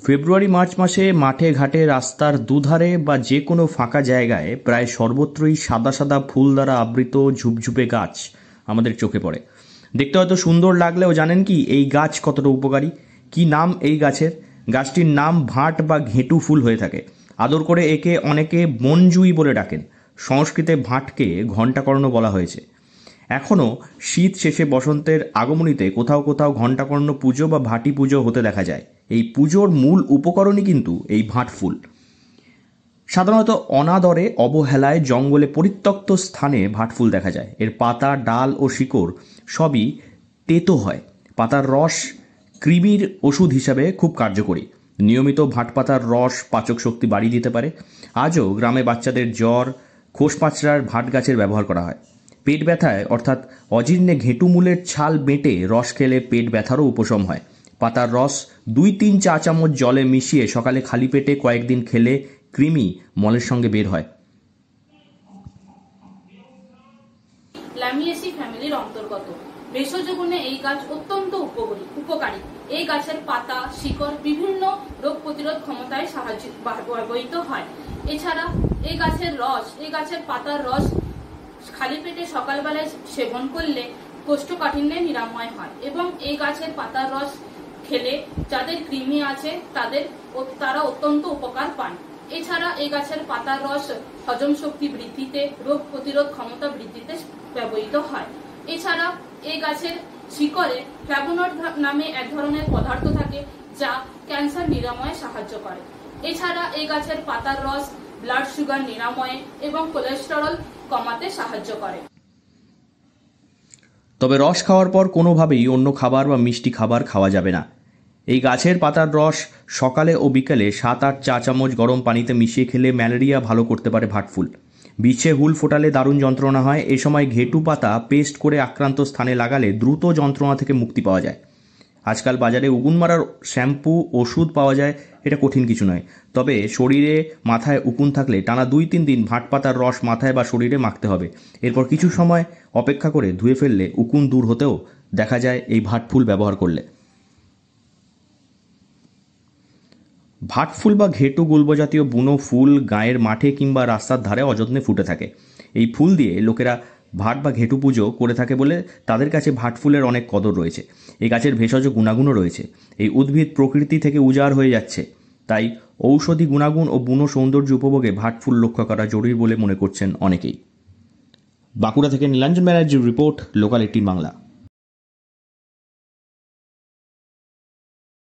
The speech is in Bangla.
ফেব্রুয়ারি মার্চ মাসে মাঠে ঘাটে রাস্তার দুধারে বা যে কোনো ফাঁকা জায়গায় প্রায় সর্বত্রই সাদা সাদা ফুল দ্বারা আবৃত ঝুপঝুপে গাছ আমাদের চোখে পড়ে। দেখতে হয়তো সুন্দর লাগলেও জানেন কি এই গাছ কতটা উপকারী? কি নাম এই গাছের? গাছটির নাম ভাট বা ঘেঁটু ফুল হয়ে থাকে। আদর করে একে অনেকে বনজুই বলে ডাকেন। সংস্কৃতে ভাটকে ঘণ্টাকর্ণ বলা হয়েছে। এখনও শীত শেষে বসন্তের আগমনীতে কোথাও কোথাও ঘণ্টাকর্ণ পুজো বা ভাটি পুজো হতে দেখা যায়। এই পুজোর মূল উপকরণই কিন্তু এই ভাট ফুল। সাধারণত অনাদরে অবহেলায় জঙ্গলে পরিত্যক্ত স্থানে ভাটফুল দেখা যায়। এর পাতা, ডাল ও শিকড় সবই তেতো হয়। পাতার রস কৃমির ওষুধ হিসাবে খুব কার্যকরী। নিয়মিত ভাট পাতার রস পাচক শক্তি বাড়িয়ে দিতে পারে। আজও গ্রামে বাচ্চাদের জ্বর, খোসপাঁচড়ার ভাট গাছের ব্যবহার করা হয়। পেট ব্যথায় অর্থাৎ অজীর্ণে ঘেঁটু মূলের ছাল বেটে রস খেলে পেট ব্যথারও উপশম হয়। পাতার রস 2-3 চা চামচ জলে মিশিয়ে সকালে খালি পেটে কয়েকদিন খেলে কৃমি মলের সঙ্গে বের হয়। ল্যামিয়েসি ফ্যামিলির অন্তর্গত। ভেষজ গুণে এই গাছ অত্যন্ত উপকারী। এই গাছের পাতা, শিকড় বিভিন্ন রোগ প্রতিরোধ ক্ষমতায় ব্যবহৃত হয়। এছাড়া এই গাছের পাতার রস খালি পেটে সকালবেলায় সেবন করলে কোষ্ঠকাঠিন্যে নিরাময় হয় এবং এই গাছের পাতার রস খেলে যাদের কৃমি আছে তারা অত্যন্ত উপকার পান। এছাড়া এই গাছের পাতার রস হজম শক্তি বৃদ্ধিতে, রোগ প্রতিরোধ ক্ষমতা বৃদ্ধিতে ব্যবহৃত হয়। এছাড়া এই গাছের শিকড়ে ফ্ল্যাভোনয়েড নামে এক ধরনের পদার্থ থাকে যা ক্যান্সার নিরাময়ে সাহায্য করে। এছাড়া এই গাছের পাতার রস ব্লাড সুগার নিরাময়ে এবং কোলেস্টেরল কমাতে সাহায্য করে। তবে রস খাওয়ার পর কোনোভাবেই অন্য খাবার বা মিষ্টি খাবার খাওয়া যাবে না। এই গাছের পাতার রস সকালে ও বিকেলে 7-8 চা চামচ গরম পানিতে মিশিয়ে খেলে ম্যালেরিয়া ভালো করতে পারে ভাটফুল। বিছে হুল ফোটালে দারুণ যন্ত্রণা হয়। এই সময় ঘেঁটু পাতা পেস্ট করে আক্রান্ত স্থানে লাগালে দ্রুত যন্ত্রণা থেকে মুক্তি পাওয়া যায়। আজকাল বাজারে উকুন মারার শ্যাম্পু, ওষুধ পাওয়া যায়। এটা কঠিন কিছু নয়। তবে শরীরে মাথায় উকুন থাকলে টানা 2-3 দিন ভাট পাতার রস মাথায় বা শরীরে মাখতে হবে। এরপর কিছু সময় অপেক্ষা করে ধুয়ে ফেললে উকুন দূর হতেও দেখা যায় এই ভাটফুল ব্যবহার করলে। ভাটফুল বা ঘেঁটু গুল্ম জাতীয় বুনো ফুল গায়ের মাঠে কিংবা রাস্তার ধারে অযত্নে ফুটে থাকে। এই ফুল দিয়ে লোকেরা ভাট বা ঘেঁটু পুজো করে থাকে বলে তাদের কাছে ভাটফুলের অনেক কদর রয়েছে। এই গাছের ভেষজ গুণাগুণও রয়েছে। এই উদ্ভিদ প্রকৃতি থেকে উজাড় হয়ে যাচ্ছে, তাই ঔষধি গুণাগুণ ও বুনো সৌন্দর্য উপভোগে ভাটফুল রক্ষা করা জরুরি বলে মনে করছেন অনেকেই। বাঁকুড়া থেকে নীলাঞ্জন ব্যানার্জির রিপোর্ট, লোকাল 18 বাংলা।